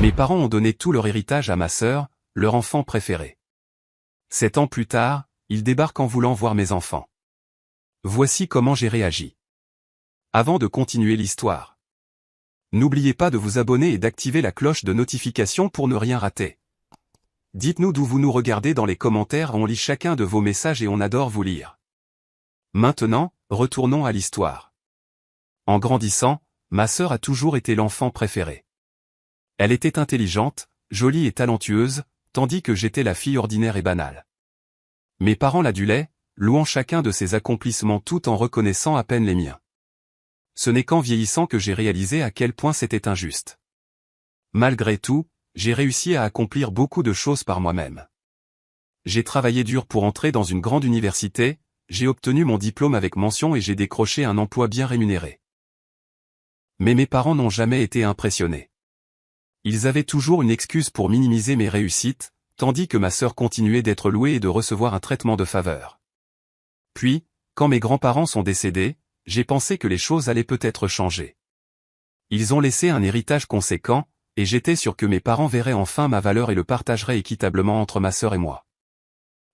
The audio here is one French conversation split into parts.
Mes parents ont donné tout leur héritage à ma sœur, leur enfant préféré. 7 ans plus tard, ils débarquent en voulant voir mes enfants. Voici comment j'ai réagi. Avant de continuer l'histoire, n'oubliez pas de vous abonner et d'activer la cloche de notification pour ne rien rater. Dites-nous d'où vous nous regardez dans les commentaires, on lit chacun de vos messages et on adore vous lire. Maintenant, retournons à l'histoire. En grandissant, ma sœur a toujours été l'enfant préféré. Elle était intelligente, jolie et talentueuse, tandis que j'étais la fille ordinaire et banale. Mes parents l'adulaient, louant chacun de ses accomplissements tout en reconnaissant à peine les miens. Ce n'est qu'en vieillissant que j'ai réalisé à quel point c'était injuste. Malgré tout, j'ai réussi à accomplir beaucoup de choses par moi-même. J'ai travaillé dur pour entrer dans une grande université, j'ai obtenu mon diplôme avec mention et j'ai décroché un emploi bien rémunéré. Mais mes parents n'ont jamais été impressionnés. Ils avaient toujours une excuse pour minimiser mes réussites, tandis que ma sœur continuait d'être louée et de recevoir un traitement de faveur. Puis, quand mes grands-parents sont décédés, j'ai pensé que les choses allaient peut-être changer. Ils ont laissé un héritage conséquent, et j'étais sûr que mes parents verraient enfin ma valeur et le partageraient équitablement entre ma sœur et moi.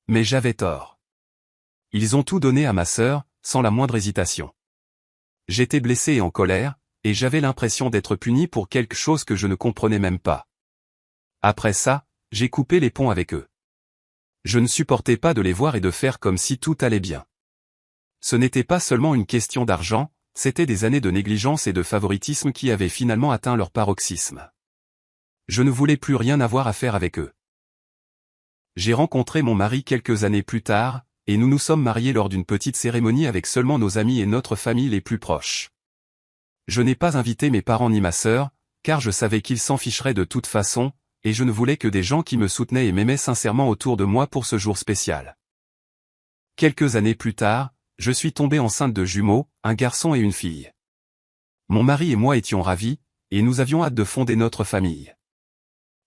Mais j'avais tort. Ils ont tout donné à ma sœur, sans la moindre hésitation. J'étais blessé et en colère, et j'avais l'impression d'être puni pour quelque chose que je ne comprenais même pas. Après ça, j'ai coupé les ponts avec eux. Je ne supportais pas de les voir et de faire comme si tout allait bien. Ce n'était pas seulement une question d'argent, c'était des années de négligence et de favoritisme qui avaient finalement atteint leur paroxysme. Je ne voulais plus rien avoir à faire avec eux. J'ai rencontré mon mari quelques années plus tard, et nous nous sommes mariés lors d'une petite cérémonie avec seulement nos amis et notre famille les plus proches. Je n'ai pas invité mes parents ni ma sœur, car je savais qu'ils s'en ficheraient de toute façon, et je ne voulais que des gens qui me soutenaient et m'aimaient sincèrement autour de moi pour ce jour spécial. Quelques années plus tard, je suis tombé enceinte de jumeaux, un garçon et une fille. Mon mari et moi étions ravis, et nous avions hâte de fonder notre famille.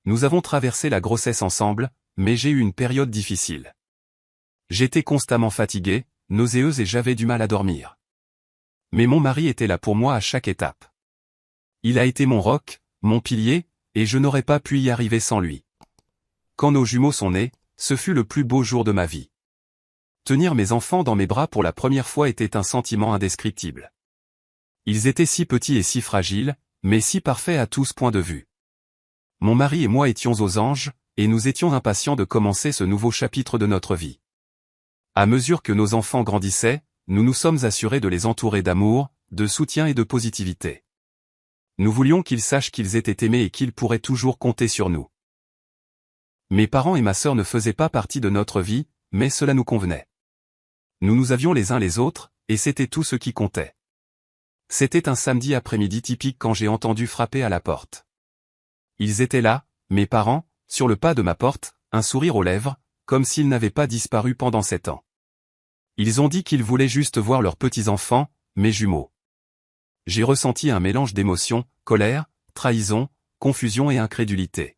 Nous avons traversé la grossesse ensemble, mais j'ai eu une période difficile. J'étais constamment fatigué, nauséeuse et j'avais du mal à dormir. Mais mon mari était là pour moi à chaque étape. Il a été mon roc, mon pilier, et je n'aurais pas pu y arriver sans lui. Quand nos jumeaux sont nés, ce fut le plus beau jour de ma vie. Tenir mes enfants dans mes bras pour la première fois était un sentiment indescriptible. Ils étaient si petits et si fragiles, mais si parfaits à tous points de vue. Mon mari et moi étions aux anges, et nous étions impatients de commencer ce nouveau chapitre de notre vie. À mesure que nos enfants grandissaient, nous nous sommes assurés de les entourer d'amour, de soutien et de positivité. Nous voulions qu'ils sachent qu'ils étaient aimés et qu'ils pourraient toujours compter sur nous. Mes parents et ma sœur ne faisaient pas partie de notre vie, mais cela nous convenait. Nous nous avions les uns les autres, et c'était tout ce qui comptait. C'était un samedi après-midi typique quand j'ai entendu frapper à la porte. Ils étaient là, mes parents, sur le pas de ma porte, un sourire aux lèvres, comme s'ils n'avaient pas disparu pendant 7 ans. Ils ont dit qu'ils voulaient juste voir leurs petits-enfants, mes jumeaux. J'ai ressenti un mélange d'émotions, colère, trahison, confusion et incrédulité.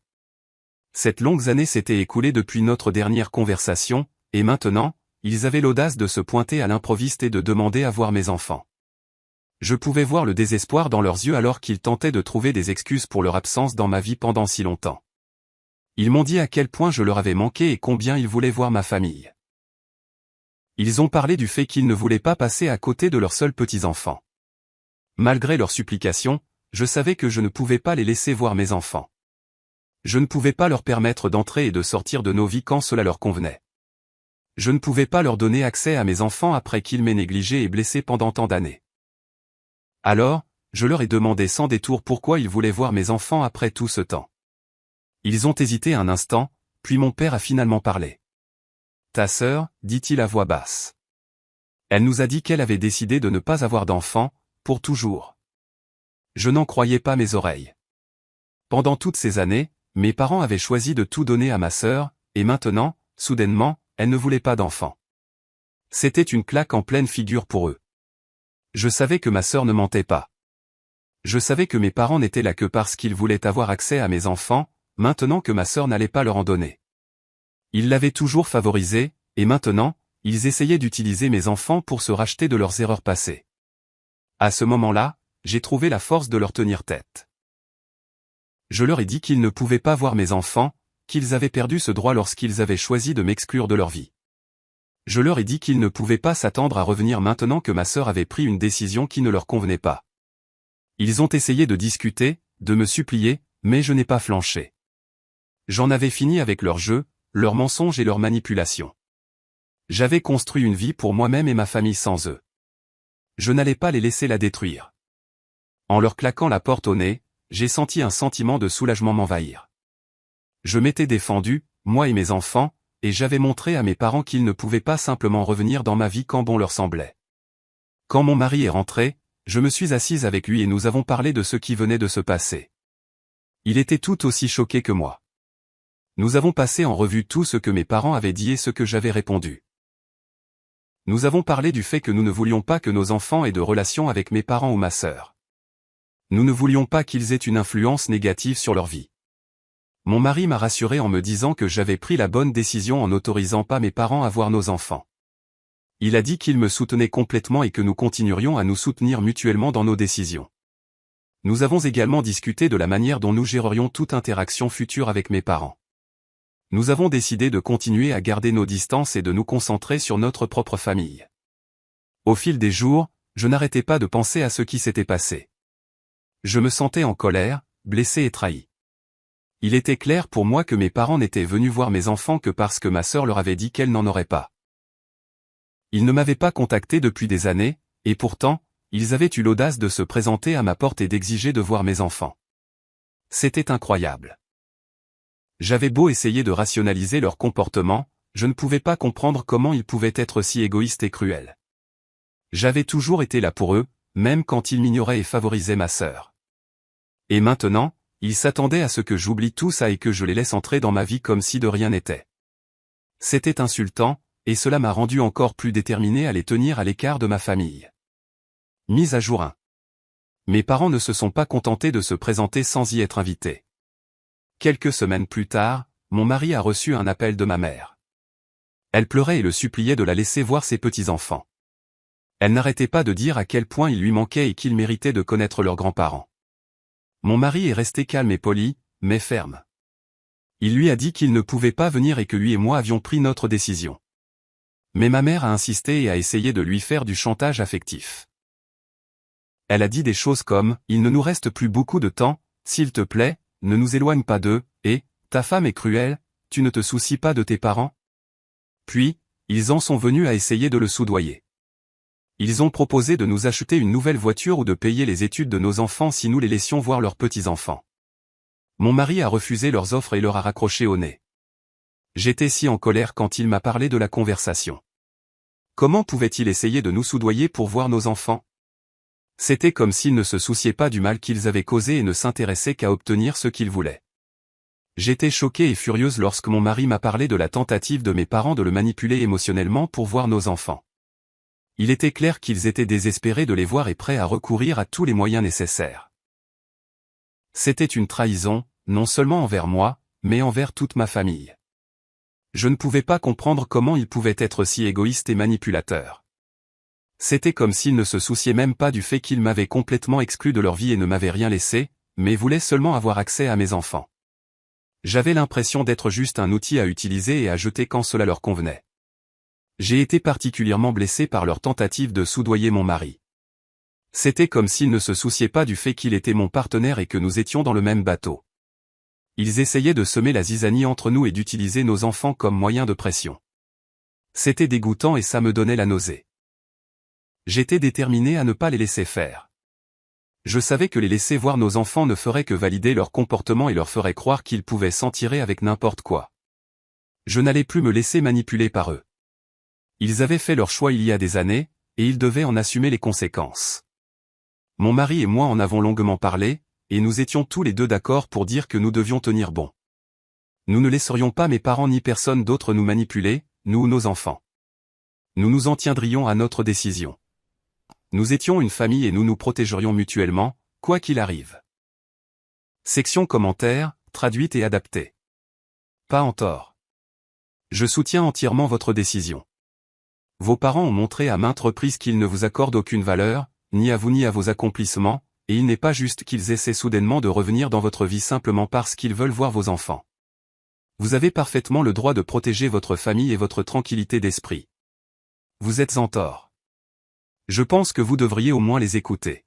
Cette longue année s'était écoulée depuis notre dernière conversation, et maintenant, ils avaient l'audace de se pointer à l'improviste et de demander à voir mes enfants. Je pouvais voir le désespoir dans leurs yeux alors qu'ils tentaient de trouver des excuses pour leur absence dans ma vie pendant si longtemps. Ils m'ont dit à quel point je leur avais manqué et combien ils voulaient voir ma famille. Ils ont parlé du fait qu'ils ne voulaient pas passer à côté de leurs seuls petits-enfants. Malgré leurs supplications, je savais que je ne pouvais pas les laisser voir mes enfants. Je ne pouvais pas leur permettre d'entrer et de sortir de nos vies quand cela leur convenait. Je ne pouvais pas leur donner accès à mes enfants après qu'ils m'aient négligé et blessé pendant tant d'années. Alors, je leur ai demandé sans détour pourquoi ils voulaient voir mes enfants après tout ce temps. Ils ont hésité un instant, puis mon père a finalement parlé. « Ta sœur, dit-il à voix basse. Elle nous a dit qu'elle avait décidé de ne pas avoir d'enfants, pour toujours. » Je n'en croyais pas mes oreilles. Pendant toutes ces années, mes parents avaient choisi de tout donner à ma sœur, et maintenant, soudainement, elle ne voulait pas d'enfants. C'était une claque en pleine figure pour eux. Je savais que ma sœur ne mentait pas. Je savais que mes parents n'étaient là que parce qu'ils voulaient avoir accès à mes enfants, maintenant que ma sœur n'allait pas leur en donner. Ils l'avaient toujours favorisée, et maintenant, ils essayaient d'utiliser mes enfants pour se racheter de leurs erreurs passées. À ce moment-là, j'ai trouvé la force de leur tenir tête. Je leur ai dit qu'ils ne pouvaient pas voir mes enfants, qu'ils avaient perdu ce droit lorsqu'ils avaient choisi de m'exclure de leur vie. Je leur ai dit qu'ils ne pouvaient pas s'attendre à revenir maintenant que ma sœur avait pris une décision qui ne leur convenait pas. Ils ont essayé de discuter, de me supplier, mais je n'ai pas flanché. J'en avais fini avec leurs jeux, leurs mensonges et leurs manipulations. J'avais construit une vie pour moi-même et ma famille sans eux. Je n'allais pas les laisser la détruire. En leur claquant la porte au nez, j'ai senti un sentiment de soulagement m'envahir. Je m'étais défendu, moi et mes enfants, et j'avais montré à mes parents qu'ils ne pouvaient pas simplement revenir dans ma vie quand bon leur semblait. Quand mon mari est rentré, je me suis assise avec lui et nous avons parlé de ce qui venait de se passer. Il était tout aussi choqué que moi. Nous avons passé en revue tout ce que mes parents avaient dit et ce que j'avais répondu. Nous avons parlé du fait que nous ne voulions pas que nos enfants aient de relations avec mes parents ou ma sœur. Nous ne voulions pas qu'ils aient une influence négative sur leur vie. Mon mari m'a rassuré en me disant que j'avais pris la bonne décision en n'autorisant pas mes parents à voir nos enfants. Il a dit qu'il me soutenait complètement et que nous continuerions à nous soutenir mutuellement dans nos décisions. Nous avons également discuté de la manière dont nous gérerions toute interaction future avec mes parents. Nous avons décidé de continuer à garder nos distances et de nous concentrer sur notre propre famille. Au fil des jours, je n'arrêtais pas de penser à ce qui s'était passé. Je me sentais en colère, blessé et trahi. Il était clair pour moi que mes parents n'étaient venus voir mes enfants que parce que ma sœur leur avait dit qu'elle n'en aurait pas. Ils ne m'avaient pas contacté depuis des années, et pourtant, ils avaient eu l'audace de se présenter à ma porte et d'exiger de voir mes enfants. C'était incroyable. J'avais beau essayer de rationaliser leur comportement, je ne pouvais pas comprendre comment ils pouvaient être si égoïstes et cruels. J'avais toujours été là pour eux, même quand ils m'ignoraient et favorisaient ma sœur. Et maintenant, ils s'attendaient à ce que j'oublie tout ça et que je les laisse entrer dans ma vie comme si de rien n'était. C'était insultant, et cela m'a rendu encore plus déterminé à les tenir à l'écart de ma famille. Mise à jour 1. Mes parents ne se sont pas contentés de se présenter sans y être invités. Quelques semaines plus tard, mon mari a reçu un appel de ma mère. Elle pleurait et le suppliait de la laisser voir ses petits-enfants. Elle n'arrêtait pas de dire à quel point il lui manquait et qu'il méritait de connaître leurs grands-parents. Mon mari est resté calme et poli, mais ferme. Il lui a dit qu'il ne pouvait pas venir et que lui et moi avions pris notre décision. Mais ma mère a insisté et a essayé de lui faire du chantage affectif. Elle a dit des choses comme « Il ne nous reste plus beaucoup de temps, s'il te plaît, ne nous éloigne pas d'eux, et « Ta femme est cruelle, tu ne te soucies pas de tes parents ?» Puis, ils en sont venus à essayer de le soudoyer. Ils ont proposé de nous acheter une nouvelle voiture ou de payer les études de nos enfants si nous les laissions voir leurs petits-enfants. Mon mari a refusé leurs offres et leur a raccroché au nez. J'étais si en colère quand il m'a parlé de la conversation. Comment pouvait-il essayer de nous soudoyer pour voir nos enfants? C'était comme s'ils ne se souciaient pas du mal qu'ils avaient causé et ne s'intéressaient qu'à obtenir ce qu'ils voulaient. J'étais choquée et furieuse lorsque mon mari m'a parlé de la tentative de mes parents de le manipuler émotionnellement pour voir nos enfants. Il était clair qu'ils étaient désespérés de les voir et prêts à recourir à tous les moyens nécessaires. C'était une trahison, non seulement envers moi, mais envers toute ma famille. Je ne pouvais pas comprendre comment ils pouvaient être si égoïstes et manipulateurs. C'était comme s'ils ne se souciaient même pas du fait qu'ils m'avaient complètement exclu de leur vie et ne m'avaient rien laissé, mais voulaient seulement avoir accès à mes enfants. J'avais l'impression d'être juste un outil à utiliser et à jeter quand cela leur convenait. J'ai été particulièrement blessé par leur tentative de soudoyer mon mari. C'était comme s'ils ne se souciaient pas du fait qu'il était mon partenaire et que nous étions dans le même bateau. Ils essayaient de semer la zizanie entre nous et d'utiliser nos enfants comme moyen de pression. C'était dégoûtant et ça me donnait la nausée. J'étais déterminé à ne pas les laisser faire. Je savais que les laisser voir nos enfants ne ferait que valider leur comportement et leur ferait croire qu'ils pouvaient s'en tirer avec n'importe quoi. Je n'allais plus me laisser manipuler par eux. Ils avaient fait leur choix il y a des années, et ils devaient en assumer les conséquences. Mon mari et moi en avons longuement parlé, et nous étions tous les deux d'accord pour dire que nous devions tenir bon. Nous ne laisserions pas mes parents ni personne d'autre nous manipuler, nous ou nos enfants. Nous nous en tiendrions à notre décision. Nous étions une famille et nous nous protégerions mutuellement, quoi qu'il arrive. Section commentaires, traduite et adaptée. Pas en tort. Je soutiens entièrement votre décision. Vos parents ont montré à maintes reprises qu'ils ne vous accordent aucune valeur, ni à vous ni à vos accomplissements, et il n'est pas juste qu'ils essaient soudainement de revenir dans votre vie simplement parce qu'ils veulent voir vos enfants. Vous avez parfaitement le droit de protéger votre famille et votre tranquillité d'esprit. Vous êtes en tort. Je pense que vous devriez au moins les écouter.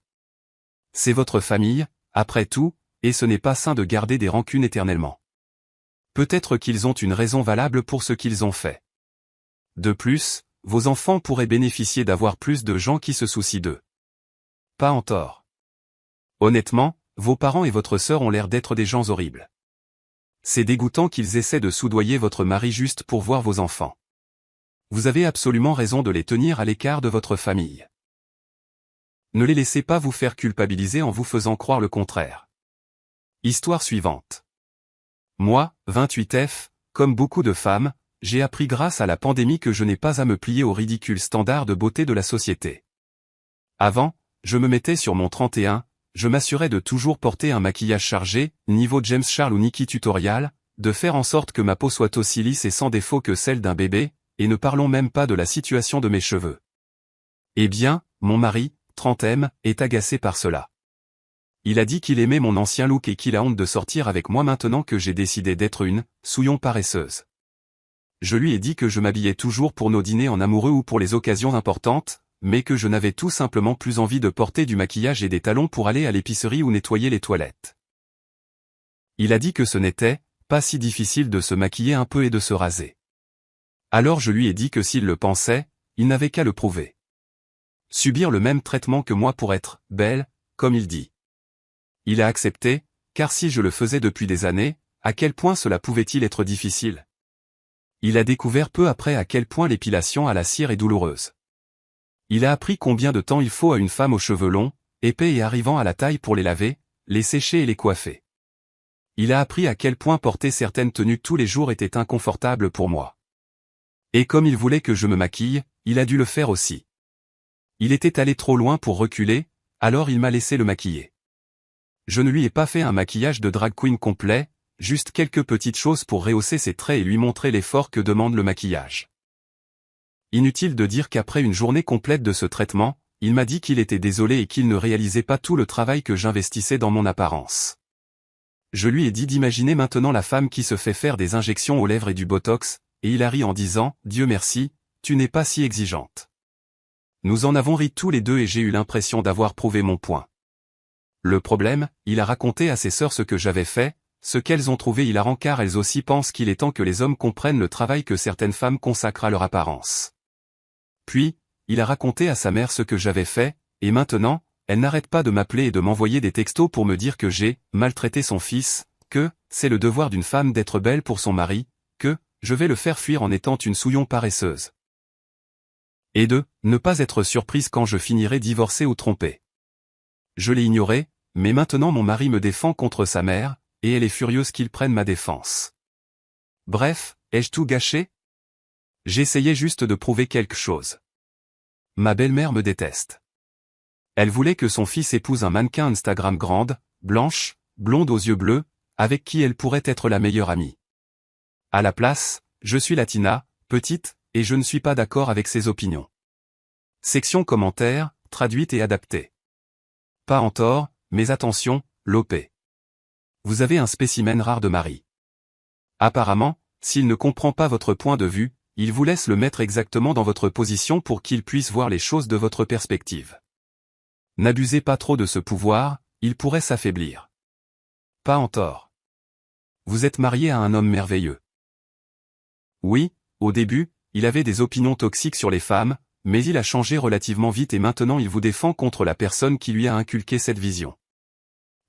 C'est votre famille, après tout, et ce n'est pas sain de garder des rancunes éternellement. Peut-être qu'ils ont une raison valable pour ce qu'ils ont fait. De plus, vos enfants pourraient bénéficier d'avoir plus de gens qui se soucient d'eux. Pas en tort. Honnêtement, vos parents et votre sœur ont l'air d'être des gens horribles. C'est dégoûtant qu'ils essaient de soudoyer votre mari juste pour voir vos enfants. Vous avez absolument raison de les tenir à l'écart de votre famille. Ne les laissez pas vous faire culpabiliser en vous faisant croire le contraire. Histoire suivante. Moi, 28F, comme beaucoup de femmes, j'ai appris grâce à la pandémie que je n'ai pas à me plier aux ridicules standards de beauté de la société. Avant, je me mettais sur mon 31, je m'assurais de toujours porter un maquillage chargé, niveau James Charles ou Nikki Tutorial, de faire en sorte que ma peau soit aussi lisse et sans défaut que celle d'un bébé, et ne parlons même pas de la situation de mes cheveux. Eh bien, mon mari, 30M, est agacé par cela. Il a dit qu'il aimait mon ancien look et qu'il a honte de sortir avec moi maintenant que j'ai décidé d'être une souillon paresseuse. Je lui ai dit que je m'habillais toujours pour nos dîners en amoureux ou pour les occasions importantes, mais que je n'avais tout simplement plus envie de porter du maquillage et des talons pour aller à l'épicerie ou nettoyer les toilettes. Il a dit que ce n'était pas si difficile de se maquiller un peu et de se raser. Alors je lui ai dit que s'il le pensait, il n'avait qu'à le prouver. Subir le même traitement que moi pour être belle, comme il dit. Il a accepté, car si je le faisais depuis des années, à quel point cela pouvait-il être difficile? Il a découvert peu après à quel point l'épilation à la cire est douloureuse. Il a appris combien de temps il faut à une femme aux cheveux longs, épais et arrivant à la taille pour les laver, les sécher et les coiffer. Il a appris à quel point porter certaines tenues tous les jours était inconfortable pour moi. Et comme il voulait que je me maquille, il a dû le faire aussi. Il était allé trop loin pour reculer, alors il m'a laissé le maquiller. Je ne lui ai pas fait un maquillage de drag queen complet, juste quelques petites choses pour rehausser ses traits et lui montrer l'effort que demande le maquillage. Inutile de dire qu'après une journée complète de ce traitement, il m'a dit qu'il était désolé et qu'il ne réalisait pas tout le travail que j'investissais dans mon apparence. Je lui ai dit d'imaginer maintenant la femme qui se fait faire des injections aux lèvres et du botox, et il a ri en disant « Dieu merci, tu n'es pas si exigeante ». Nous en avons ri tous les deux et j'ai eu l'impression d'avoir prouvé mon point. Le problème, il a raconté à ses sœurs ce que j'avais fait, ce qu'elles ont trouvé hilarant car elles aussi pensent qu'il est temps que les hommes comprennent le travail que certaines femmes consacrent à leur apparence. Puis, il a raconté à sa mère ce que j'avais fait, et maintenant, elle n'arrête pas de m'appeler et de m'envoyer des textos pour me dire que j'ai maltraité son fils, que c'est le devoir d'une femme d'être belle pour son mari, que je vais le faire fuir en étant une souillon paresseuse. Et de ne pas être surprise quand je finirai divorcée ou trompée. Je l'ai ignoré, mais maintenant mon mari me défend contre sa mère, et elle est furieuse qu'il prenne ma défense. Bref, ai-je tout gâché? J'essayais juste de prouver quelque chose. Ma belle-mère me déteste. Elle voulait que son fils épouse un mannequin Instagram grande, blanche, blonde aux yeux bleus, avec qui elle pourrait être la meilleure amie. À la place, je suis latina, petite, et je ne suis pas d'accord avec ses opinions. Section commentaires, traduite et adaptée. Pas en tort, mais attention, l'OP. Vous avez un spécimen rare de mari. Apparemment, s'il ne comprend pas votre point de vue, il vous laisse le mettre exactement dans votre position pour qu'il puisse voir les choses de votre perspective. N'abusez pas trop de ce pouvoir, il pourrait s'affaiblir. Pas en tort. Vous êtes marié à un homme merveilleux. Oui, au début, il avait des opinions toxiques sur les femmes, mais il a changé relativement vite et maintenant il vous défend contre la personne qui lui a inculqué cette vision.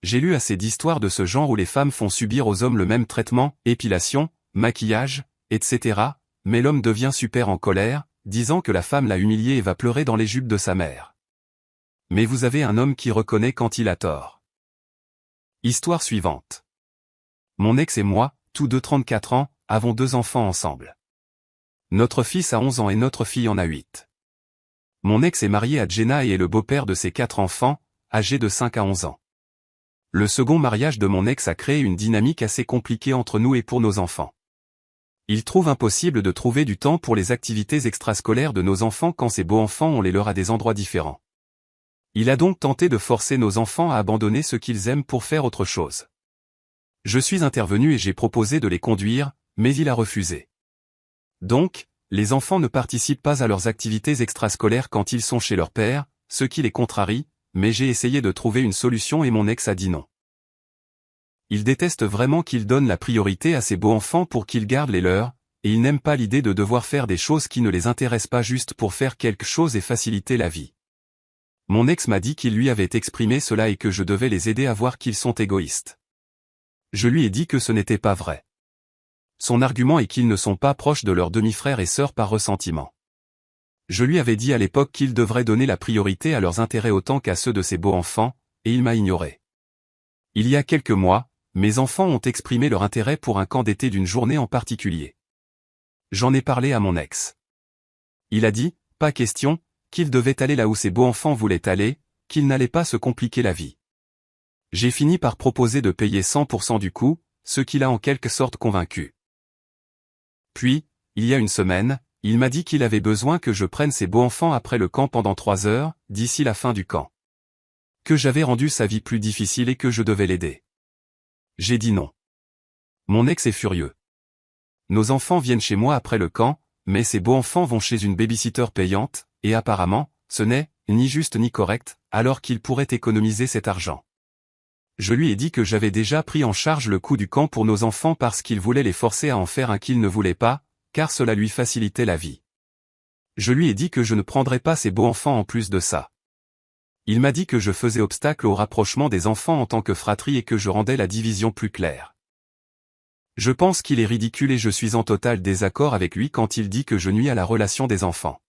J'ai lu assez d'histoires de ce genre où les femmes font subir aux hommes le même traitement, épilation, maquillage, etc., mais l'homme devient super en colère, disant que la femme l'a humilié et va pleurer dans les jupes de sa mère. Mais vous avez un homme qui reconnaît quand il a tort. Histoire suivante. Mon ex et moi, tous deux 34 ans, avons 2 enfants ensemble. Notre fils a 11 ans et notre fille en a 8. Mon ex est marié à Jenna et est le beau-père de ses 4 enfants, âgés de 5 à 11 ans. Le second mariage de mon ex a créé une dynamique assez compliquée entre nous et pour nos enfants. Il trouve impossible de trouver du temps pour les activités extrascolaires de nos enfants quand ces beaux enfants on les leur à des endroits différents. Il a donc tenté de forcer nos enfants à abandonner ce qu'ils aiment pour faire autre chose. Je suis intervenu et j'ai proposé de les conduire, mais il a refusé. Donc, les enfants ne participent pas à leurs activités extrascolaires quand ils sont chez leur père, ce qui les contrarie, mais j'ai essayé de trouver une solution et mon ex a dit non. Il déteste vraiment qu'ils donnent la priorité à ces beaux enfants pour qu'ils gardent les leurs, et il n'aime pas l'idée de devoir faire des choses qui ne les intéressent pas juste pour faire quelque chose et faciliter la vie. Mon ex m'a dit qu'il lui avait exprimé cela et que je devais les aider à voir qu'ils sont égoïstes. Je lui ai dit que ce n'était pas vrai. Son argument est qu'ils ne sont pas proches de leurs demi-frères et sœurs par ressentiment. Je lui avais dit à l'époque qu'ils devraient donner la priorité à leurs intérêts autant qu'à ceux de ces beaux enfants, et il m'a ignoré. Il y a quelques mois, mes enfants ont exprimé leur intérêt pour un camp d'été d'une journée en particulier. J'en ai parlé à mon ex. Il a dit, pas question, qu'ils devaient aller là où ces beaux enfants voulaient aller, qu'ils n'allaient pas se compliquer la vie. J'ai fini par proposer de payer 100% du coût, ce qui l'a en quelque sorte convaincu. Puis, il y a une semaine, il m'a dit qu'il avait besoin que je prenne ses beaux enfants après le camp pendant 3 heures, d'ici la fin du camp. Que j'avais rendu sa vie plus difficile et que je devais l'aider. J'ai dit non. Mon ex est furieux. Nos enfants viennent chez moi après le camp, mais ces beaux enfants vont chez une babysitter payante, et apparemment, ce n'est ni juste ni correct, alors qu'ils pourraient économiser cet argent. Je lui ai dit que j'avais déjà pris en charge le coût du camp pour nos enfants parce qu'il voulait les forcer à en faire un qu'ils ne voulaient pas, car cela lui facilitait la vie. Je lui ai dit que je ne prendrais pas ces beaux enfants en plus de ça. Il m'a dit que je faisais obstacle au rapprochement des enfants en tant que fratrie et que je rendais la division plus claire. Je pense qu'il est ridicule et je suis en total désaccord avec lui quand il dit que je nuis à la relation des enfants.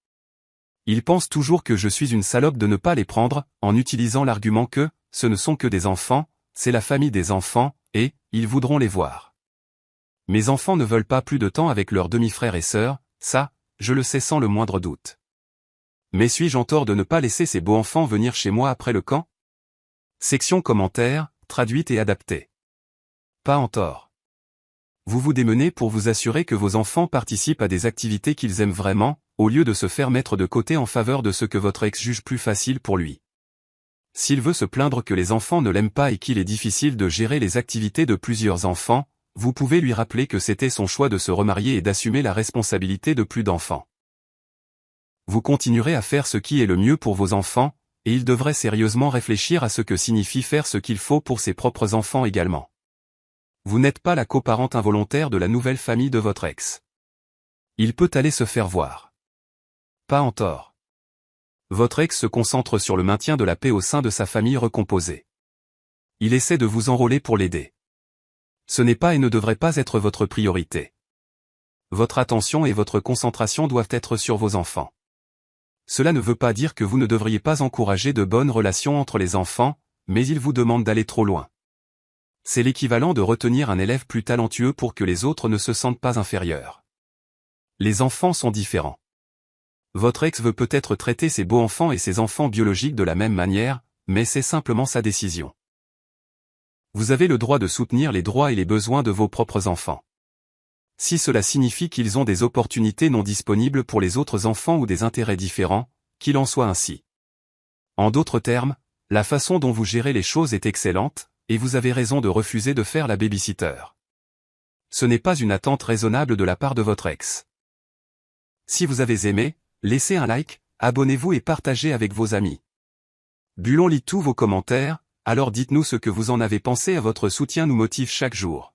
Il pense toujours que je suis une salope de ne pas les prendre, en utilisant l'argument que, ce ne sont que des enfants, c'est la famille des enfants, et, ils voudront les voir. Mes enfants ne veulent pas plus de temps avec leurs demi-frères et sœurs, ça, je le sais sans le moindre doute. Mais suis-je en tort de ne pas laisser ces beaux enfants venir chez moi après le camp? Section commentaires, traduite et adaptée. Pas en tort. Vous vous démenez pour vous assurer que vos enfants participent à des activités qu'ils aiment vraiment, au lieu de se faire mettre de côté en faveur de ce que votre ex juge plus facile pour lui. S'il veut se plaindre que les enfants ne l'aiment pas et qu'il est difficile de gérer les activités de plusieurs enfants, vous pouvez lui rappeler que c'était son choix de se remarier et d'assumer la responsabilité de plus d'enfants. Vous continuerez à faire ce qui est le mieux pour vos enfants, et il devrait sérieusement réfléchir à ce que signifie faire ce qu'il faut pour ses propres enfants également. Vous n'êtes pas la coparente involontaire de la nouvelle famille de votre ex. Il peut aller se faire voir. Pas en tort. Votre ex se concentre sur le maintien de la paix au sein de sa famille recomposée. Il essaie de vous enrôler pour l'aider. Ce n'est pas et ne devrait pas être votre priorité. Votre attention et votre concentration doivent être sur vos enfants. Cela ne veut pas dire que vous ne devriez pas encourager de bonnes relations entre les enfants, mais il vous demande d'aller trop loin. C'est l'équivalent de retenir un élève plus talentueux pour que les autres ne se sentent pas inférieurs. Les enfants sont différents. Votre ex veut peut-être traiter ses beaux enfants et ses enfants biologiques de la même manière, mais c'est simplement sa décision. Vous avez le droit de soutenir les droits et les besoins de vos propres enfants. Si cela signifie qu'ils ont des opportunités non disponibles pour les autres enfants ou des intérêts différents, qu'il en soit ainsi. En d'autres termes, la façon dont vous gérez les choses est excellente, et vous avez raison de refuser de faire la babysitter. Ce n'est pas une attente raisonnable de la part de votre ex. Si vous avez aimé, laissez un like, abonnez-vous et partagez avec vos amis. Bullon lit tous vos commentaires, alors dites-nous ce que vous en avez pensé, votre soutien nous motive chaque jour.